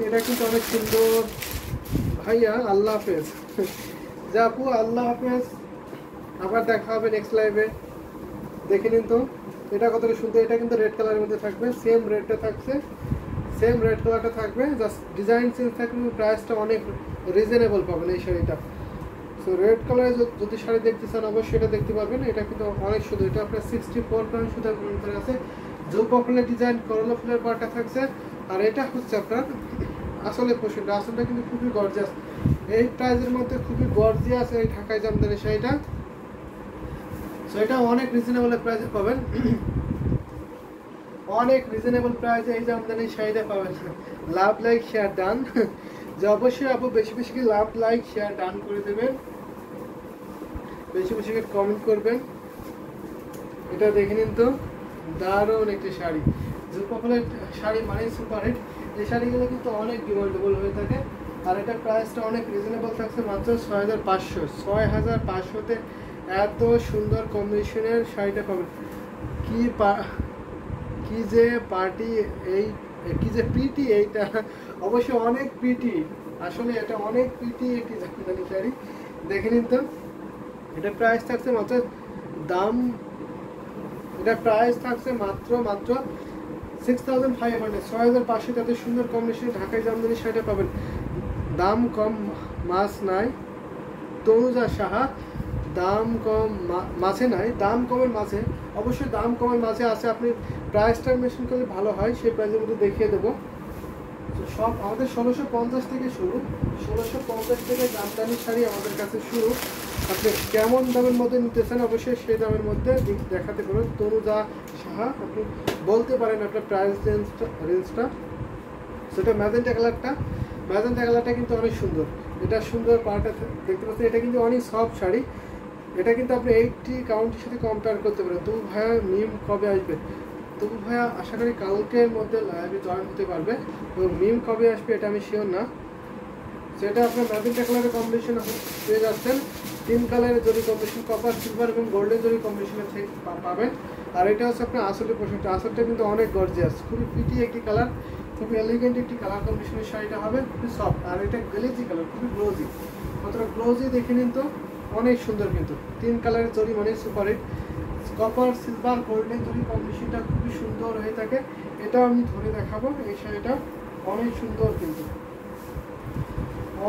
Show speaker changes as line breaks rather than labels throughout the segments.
এটা কিন্তু অনেক সুন্দর ভাইয়া। আল্লাহ হাফেজ আপু, আল্লাহ হাফেজ, আবার দেখা হবে নেক্সট লাইভে। দেখে নিন তো এটা কতটা সুন্দর। এটা কিন্তু রেড কালারের মধ্যে থাকবে, সেম রেডটা থাকছে, সেম রেড কালারটা থাকবে, জাস্ট ডিজাইন চেঞ্জ থাকবে, প্রাইসটা অনেক রিজনেবল পাবেন এই শাড়িটা। সো রেড কালারে যদি শাড়ি দেখতে চান অবশ্যই এটা দেখতে পারবেন। এটা কিন্তু অনেক সুন্দর। এটা আপনার 64 পয়েন্ট সুতার ভিতরে আছে, জোপা ফুলের ডিজাইন, করলা ফুলের পাড়টা থাকছে। আর এটা হচ্ছে আপনার আসলে পোশাকটা, আসলটা কিন্তু খুবই গর্জিয়াস। এই প্রাইজের মধ্যে খুবই গর্জিয়াস এই ঢাকাই জামদানি শাড়িটা। সো এটা অনেক রিজনেবল প্রাইসে পাবেন, অনেক রিজনেবল প্রাইসে এই জামদানি শাড়িটা পাবেন। লাভ, লাইক, শেয়ার, ডান। যে অবশ্যই আপু বেশি বেশি করে লাভ, লাইক, শেয়ার, ডান করে দেবেন, বেশি বেশি করে কমেন্ট করবেন। এটা দেখে নিন তো, দারুণ একটি শাড়ি, জুপা ফুলের শাড়ি মানে সুপার হিট। এই শাড়িগুলো কিন্তু অনেক ডিমান্ডেবল হয়ে থাকে। আর এটার প্রাইসটা অনেক রিজনেবল থাকছে, মাত্র 6500। 6500-তে এত সুন্দর কম্বিনেশনের শাড়িটা পাবেন। কি যে পার্টি, এই কি যে পিটি, এইটা অবশ্যই অনেক পিটি, আসলে এটা অনেক পিটি একটি জামদানি শাড়ি। দেখে নিন তো, এটা প্রাইস থাকছে মাত্র দাম, এটা প্রাইস থাকছে মাত্র 6500। 6500 এত সুন্দর কম্বিনেশনে ঢাকাই জামদানি শাড়িটা পাবেন। দাম কম মাছ নাই, তনুজা সাহা। দাম কম মাছে নাই, দাম কমের মাঝে, অবশ্যই দাম কমের মাঝে আছে। আপনি প্রাইসটা মেনশন করলে ভালো হয়, সেই প্রাইসের মধ্যে দেখিয়ে দেবো। সব আমাদের 1650 থেকে শুরু, 1650 থেকে জামদানি শাড়ি আমাদের কাছে শুরু। আপনি কেমন দামের মধ্যে নিতেছেন অবশ্যই সেই দামের মধ্যে দেখাতে পারেন। তনুজা সাহা, আপনি বলতে পারেন আপনার প্রাইস রেঞ্জটা। সেটা ম্যাজেন্টা কালারটা, ম্যাজেন্টা কালারটা কিন্তু অনেক সুন্দর। এটা সুন্দর পার্টটা দেখতে পাচ্ছেন। এটা কিন্তু অনেক সফট শাড়ি। এটা কিন্তু আপনি 80 কাউন্টের সাথে কম্পেয়ার করতে পারেন। তবু ভাইয়া মিম কবে আসবে? তবু ভাইয়া আশা করি কালকের মধ্যে লাইভে জয়েন হতে পারবে, এবং মিম কবে আসবে এটা আমি শিওর না। সেটা আপনার ম্যাজেন্টা কালারের কম্বিনেশন পেয়ে যাচ্ছেন। 3 কালারের জরি কম্বিনেশন, কপার, সিলভার এবং গোল্ডেন জরি কম্বিনেশনে পাবেন। আর এটা হচ্ছে আপনার আসলে পোশাকটা, আসলটা কিন্তু অনেক গর্জিয়াস, খুবই পিটি একটি কালার, খুবই এলিগেন্ট একটি কালার কম্বিনেশনের শাড়িটা হবে, খুবই সফট। আর এটা গ্লেজি কালার, খুবই গ্লোজি, কতটা গ্লোজি দেখে নিন তো, অনেক সুন্দর। কিন্তু 3 কালারের জরি মানে super hit. Copper, silver, golden zari কম্বিনেশনটা খুবই সুন্দর হয়ে থাকে। এটাও আমি ধরে দেখাবো। এই শাড়িটা অনেক সুন্দর, কিন্তু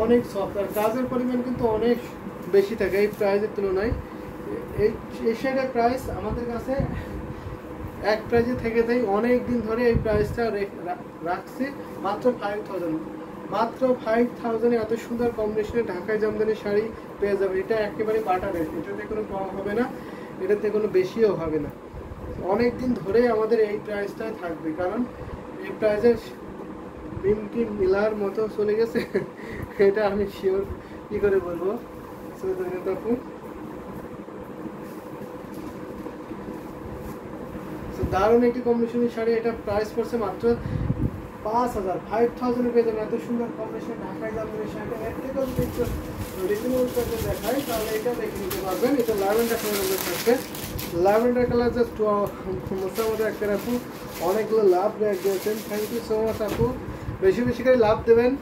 অনেক সফট, আর কাজের পরিমাণ কিন্তু অনেক বেশি থাকে এই প্রাইসের তুলনায়। এই শাড়িটার প্রাইস আমাদের কাছে এক প্রাইজে থেকে দেয় অনেক দিন ধরে। এই প্রাইসটা রাখছি মাত্র 5000, মাত্র 5000-এ এত সুন্দর কম্বিনেশনে ঢাকাই জামদানি শাড়ি পেয়ে যাবেন। এটা একেবারে বাটার রেট, এটাতে কোনো কম হবে না, এটাতে কোনো বেশিও হবে না। অনেক দিন ধরে আমাদের এই প্রাইসটাই থাকবে, কারণ এই প্রাইসের মিমকি মিলার মতো চলে গেছে। এটা আমি শিওর কি করে বলবো। দারুণ একটি কম্বিনেশনের শাড়ি। এটা প্রাইস পড়ছে মাত্র 5000 পেয়ে যাবেন। এত সুন্দর কম্বিনেশন ঢাকাই জামদানি শাড়িটা এর থেকেও যদি একটু রিজনেবল প্রাইসে দেখাই তাহলে এটা দেখে নিতে পারবেন। এটা ল্যাভেন্ডার কালারের থাকবে, ল্যাভেন্ডার কালার জাস্ট মোটামুটি একটা আপু অনেকগুলো লাভ দিয়েছেন। থ্যাংক ইউ সো মাচ আপু, বেশি বেশি করে লাভ দেবেন।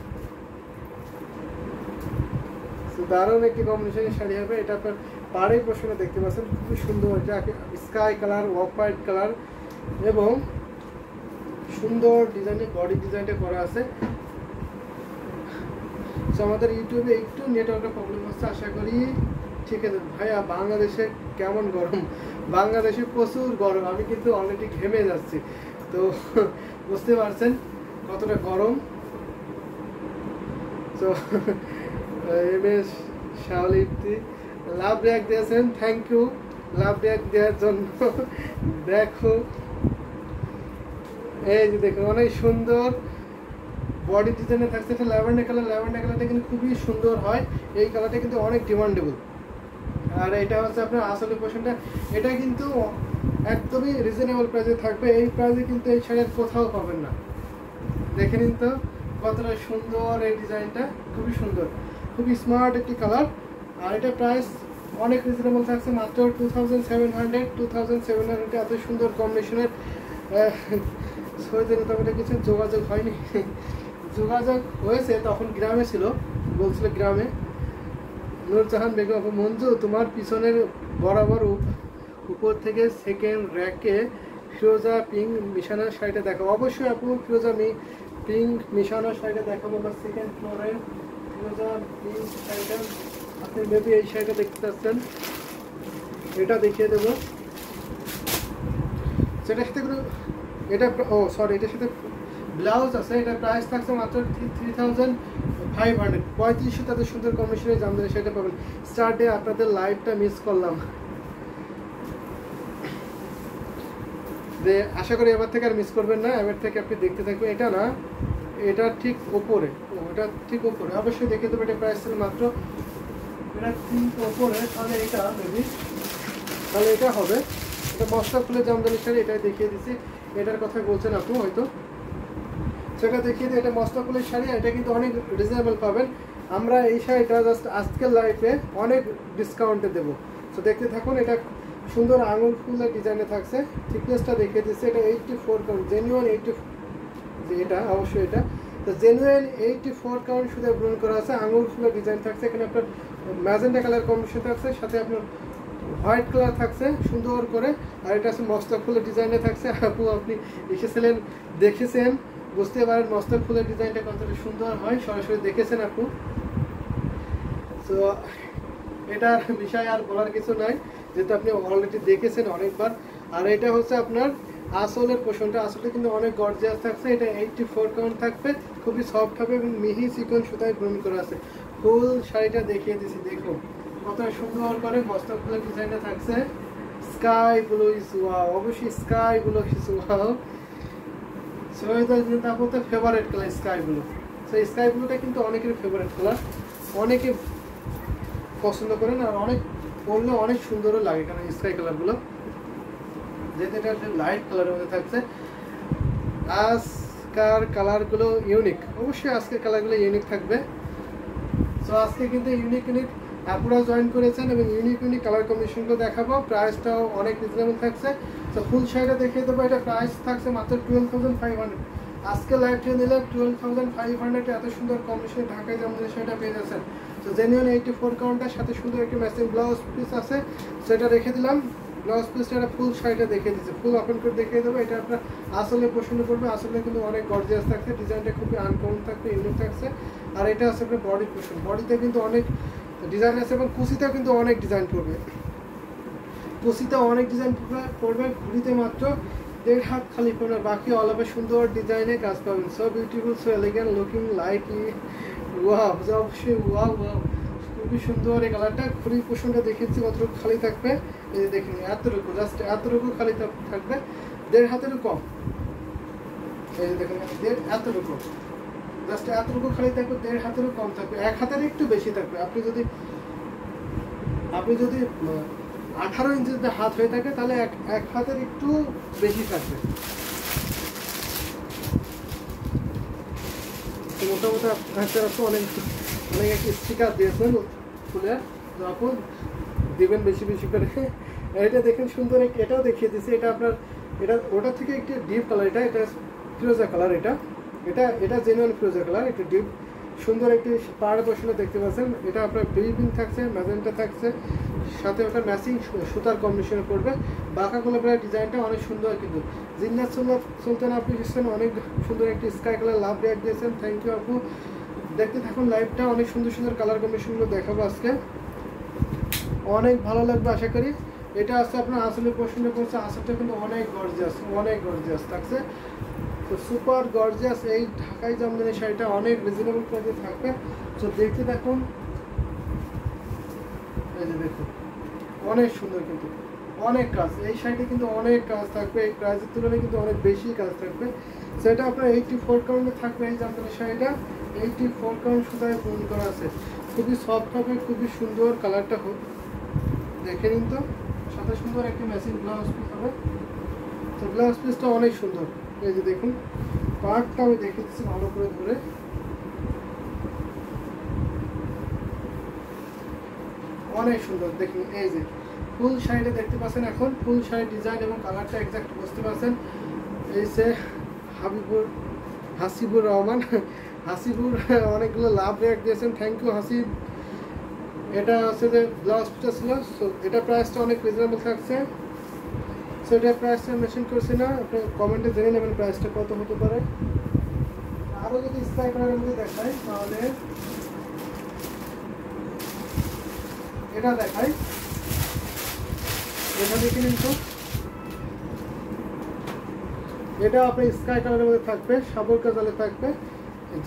দারুণ একটি কম্বিনেশনের শাড়ি হবে। এটা আপনার পাড়ের পোশাকে দেখতে পাচ্ছেন, খুবই সুন্দর। এটা sky colour, off white colour এবং সুন্দর ডিজাইনের বডি ডিজাইনটা করা আছে। তো আমাদের ইউটিউবে একটু নেটওয়ার্কের প্রবলেম হচ্ছে, আশা করি ঠিক আছে। ভাইয়া বাংলাদেশে কেমন গরম? বাংলাদেশে প্রচুর গরম, আমি কিন্তু অলরেডি ঘেমে যাচ্ছি, তো বুঝতে পারছেন কতটা গরম। তো এম এস শাওলিপ্তি লাভ রিয়াক্ট দিয়েছেন, থ্যাংক ইউ লাভ রিয়াক্ট দেওয়ার জন্য। দেখো এই যে দেখুন অনেক সুন্দর বডি ডিজাইনে থাকছে। এটা ল্যাভেন্ডার কালার, ল্যাভেন্ডার কালারটা কিন্তু খুবই সুন্দর হয়। এই কালারটা কিন্তু অনেক ডিমান্ডেবল। আর এটা হচ্ছে আপনার আসলে পোর্শনটা, এটা কিন্তু একদমই রিজনেবল প্রাইসে থাকবে। এই প্রাইসে কিন্তু এই শাড়ির কোথাও পাবেন না। দেখে নিন তো কতটা সুন্দর এই ডিজাইনটা, খুবই সুন্দর, খুবই স্মার্ট একটি কালার। আর এটা প্রাইস অনেক রিজনেবল থাকছে, মাত্র 2700। এত সুন্দর কম্বিনেশনের সৈয়দের তারপরে কিছু যোগাযোগ হয়নি, যোগাযোগ হয়েছে তখন গ্রামে ছিল, বলছিল গ্রামে। নূরজাহান বেগম আপু, মঞ্জু তোমার পিছনের বরাবর উপর থেকে সেকেন্ড র্যাকে ফিরোজা পিঙ্ক মিশানোর শাড়িটা দেখো। অবশ্যই আপু ফিরোজা পিঙ্ক মিশানোর শাড়িটা দেখাবো। বা সেকেন্ড ফ্লোরের ফিরোজা পিঙ্ক শাড়িটা, আপনি মেবি এই শাড়িটা দেখতে পাচ্ছেন, এটা দেখিয়ে দেবো। সেটার সাথে এটা এটার সাথে ব্লাউজ আছে। এটা প্রাইস থাকছে মাত্র 3500। 3500 তাদের সুন্দর কম্বিনেশনের জামদানি সেটা পাবেন। স্টার্টে আপনাদের লাইভটা মিস করলাম, যে আশা করি এবার থেকে আর মিস করবেন না, এবার থেকে আপনি দেখতে থাকবেন। এটা না, এটা ঠিক ওপরে, এটা ঠিক ওপরে অবশ্যই দেখে দেবো। এটা প্রাইস ছিল মাত্র, এটা ঠিক ওপরে, তাহলে এটা মেবি, তাহলে এটা হবে। এটা মশলা ফুলের জামদানি শাড়ি, এটাই দেখিয়ে দিচ্ছি। এটার কথা বলছেন আপু হয়তো, সেটা দেখিয়ে দিই। এটা মশলা ফুলের শাড়ি, এটা কিন্তু অনেক রিজনেবল পাবেন। আমরা এই শাড়িটা জাস্ট আজকের লাইফে অনেক ডিসকাউন্টে দেবো। তো দেখতে থাকুন। এটা সুন্দর আঙুল ফুলের ডিজাইনে থাকছে। থিকনেসটা দেখিয়ে দিচ্ছে। এটা 84 কাউন্ট, জেনুইন 84, যে এটা অবশ্যই এটা তো জেনুইন 84 কাউন্ট শুধু ব্রন করা আছে। আঙুল ফুলের ডিজাইন থাকছে। এখানে আপনার ম্যাজেন্টা কালার কম্বিনেশন থাকছে, সাথে আপনার হোয়াইট কালার থাকছে সুন্দর করে। আর এটা আছে মস্তক ফুলের ডিজাইনে থাকছে। আপু আপনি এসেছিলেন, দেখেছেন, বুঝতে পারেন মস্তক ফুলের ডিজাইনটা কতটা সুন্দর হয়, সরাসরি দেখেছেন আপু। তো এটার বিষয় আর বলার কিছু নাই, যেহেতু আপনি অলরেডি দেখেছেন অনেকবার। আর এটা হচ্ছে আপনার আসলের পোর্শনটা, আসলে কিন্তু অনেক গর্জিয়াস থাকছে। এটা 84 কাউন্ট থাকবে, খুবই সফট হবে এবং মিহি চিকন সুতায় বুন করা আছে। ফুল শাড়িটা দেখিয়ে দিছি, দেখুন কত সুন্দর করে মস্তক ফুলের ডিজাইনটা থাকছে। স্কাই ব্লু ইজ ওয়াও, অবশ্যই স্কাই ব্লু ইজ ওয়াও। তারপর ফেভারিট কালার স্কাই ব্লু। তো স্কাই ব্লুটা কিন্তু অনেকের ফেভারিট কালার, অনেকে পছন্দ করেন আর অনেক পরলে অনেক সুন্দরও লাগে, কারণ স্কাই কালারগুলো যেহেতু এটা লাইট কালারের মধ্যে থাকছে। আজকার কালারগুলো ইউনিক, অবশ্যই আজকের কালারগুলো ইউনিক থাকবে। সো আজকে কিন্তু ইউনিক আপুরা জয়েন করেছেন এবং ইউনিক কালার কম্বিনেশনগুলো দেখাবো। প্রাইসটাও অনেক রিজনেবল থাকছে। তো ফুল শাড়িটা দেখিয়ে দেবো। এটা প্রাইস থাকছে মাত্র 12,500। আজকে লাইভ ট্রেন নিলে 12,500 এত সুন্দর কম্বিনেশনে ঢাকায় জামদানি শাড়িটা পেয়ে যাচ্ছেন। তো জেনুইন 84 কাউন্টের সাথে সুন্দর একটি ম্যাচিং ব্লাউজ পিস আছে, সেটা রেখে দিলাম। ব্লাউজ পিসটা একটা ফুল শাড়িটা দেখিয়ে দিচ্ছে, ফুল ওপেন করে দেখিয়ে দেবো। এটা আপনার আসলে পছন্দ করবে। আসলে কিন্তু অনেক গর্জিয়াস থাকছে, ডিজাইনটা খুবই আনকমন থাকবে, ইউনিক থাকছে। আর এটা আছে আপনার বডি পোর্শন, বডিতে কিন্তু অনেক ডিজাইন আছে এবং কুচিতেও কিন্তু অনেক ডিজাইন পড়বে। কুচিতে অনেক ডিজাইন পড়বে। ঘুরিতে মাত্র 1.5 হাত খালি পড়বে, বাকি অল ওভার সুন্দর ডিজাইনে কাজ পাবেন। So beautiful, so elegant looking like wow, অবশ্যই ওয়াও ওয়াও, খুবই সুন্দর এই কালারটা। খুবই পোর্শনটা দেখিয়েছি কতটুকু খালি থাকবে, এই যে দেখেন এতটুকু, জাস্ট এতটুকু খালি থাকবে, 1.5 হাতেরও কম। এই যে দেখেন এতটুকু, জাস্ট এতটুকু খালি থাকবে, 1.5 হাতেরও কম থাকবে, 1 হাতের একটু বেশি থাকবে। আপনি যদি 18 ইঞ্চির হাত হয়ে থাকে তাহলে 1 হাতের একটু বেশি থাকবে। মোটামুটি অনেক একটি স্টিকার দিয়েছেন ফুলের, যখন দিবেন বেশি বেশি করে। এটা দেখেন সুন্দর, এটাও দেখিয়ে দিচ্ছি। এটা আপনার, এটা ওটা থেকে একটি ডিপ কালার, এটা ফিরোজা কালার। এটা জেনুইন ফিরোজা কালার। এটা ডিপ সুন্দর একটি পাড় বসানো দেখতে পাচ্ছেন। এটা আপনার বেবি থাকছে, ম্যাজেন্টা থাকছে, সাথে ওটা ম্যাচিং সুতার কম্বিনেশনে পড়বে। বাঁকা গোলাপের ডিজাইনটা অনেক সুন্দর, কিন্তু জিন্নাত সুলতান আপনি দিচ্ছেন অনেক সুন্দর একটি স্কাই কালার লাভ রিয়াক্ট দিয়েছেন, থ্যাংক ইউ আপু। দেখতে থাকুন লাইভটা, অনেক সুন্দর সুন্দর কালার কম্বিনেশনগুলো দেখাবো আজকে, অনেক ভালো লাগবে আশা করি। এটা আছে আপনার আসলের প্রশ্ন করছে, আসলটা কিন্তু অনেক গর্জিয়াস থাকছে। তো সুপার গর্জিয়াস এই ঢাকাই জামদানি শাড়িটা অনেক রিজনেবল প্রাইসে থাকবে। তো দেখতে থাকুন, এই যে দেখুন অনেক সুন্দর, কিন্তু অনেক কাজ। এই শাড়িটা কিন্তু অনেক কাজ থাকবে, এই প্রাইসের তুলনায় কিন্তু অনেক বেশি কাজ থাকবে। সেটা আপনার 84 কাউন্টে থাকবে। এই জামদানি শাড়িটা 84 কাউন্ট সুতায় বুন করা আছে, খুবই সফট হবে, খুবই সুন্দর। কালারটা দেখে নিন তো, সাথে সুন্দর একটি ম্যাচিং ব্লাউজ পিস হবে। তো ব্লাউজ পিসটা অনেক সুন্দর, এই যে দেখুন পার্টটা আমি দেখে দিচ্ছি ভালো করে ধরে। অনেক সুন্দর দেখুন, এই যে ফুল শাড়িটা দেখতে পাচ্ছেন। এখন ফুল শাড়ির ডিজাইন এবং কালারটা এক্সাক্ট বুঝতে পারছেন। এই যে হাসিবুর রহমান, হাসিবুর অনেকগুলো লাভ রেয়াক্ট দিয়েছেন, থ্যাংক ইউ হাসিব। এটা হচ্ছে যে ব্লাউজ পিসটা ছিল, সো এটা প্রাইসটা অনেক রিজনেবল থাকছে। সো এটা প্রাইসটা মেনশন করছি না, আপনি কমেন্টে জেনে নেবেন প্রাইসটা কত হতে পারে। আরও যদি স্কাই কালারের মধ্যে দেখাই তাহলে এটা দেখাই, এটা দেখে নিন তো। এটা আপনি স্কাই কালারের মধ্যে থাকবে, সাবর কাজালে থাকবে।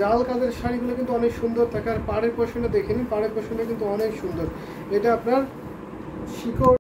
জাল কাজের শাড়িগুলো কিন্তু অনেক সুন্দর থাকে। আর পাড়ের পোর্শনটা দেখে নিন, পাড়ের পোর্শনটা কিন্তু অনেক সুন্দর। এটা আপনার শিকড়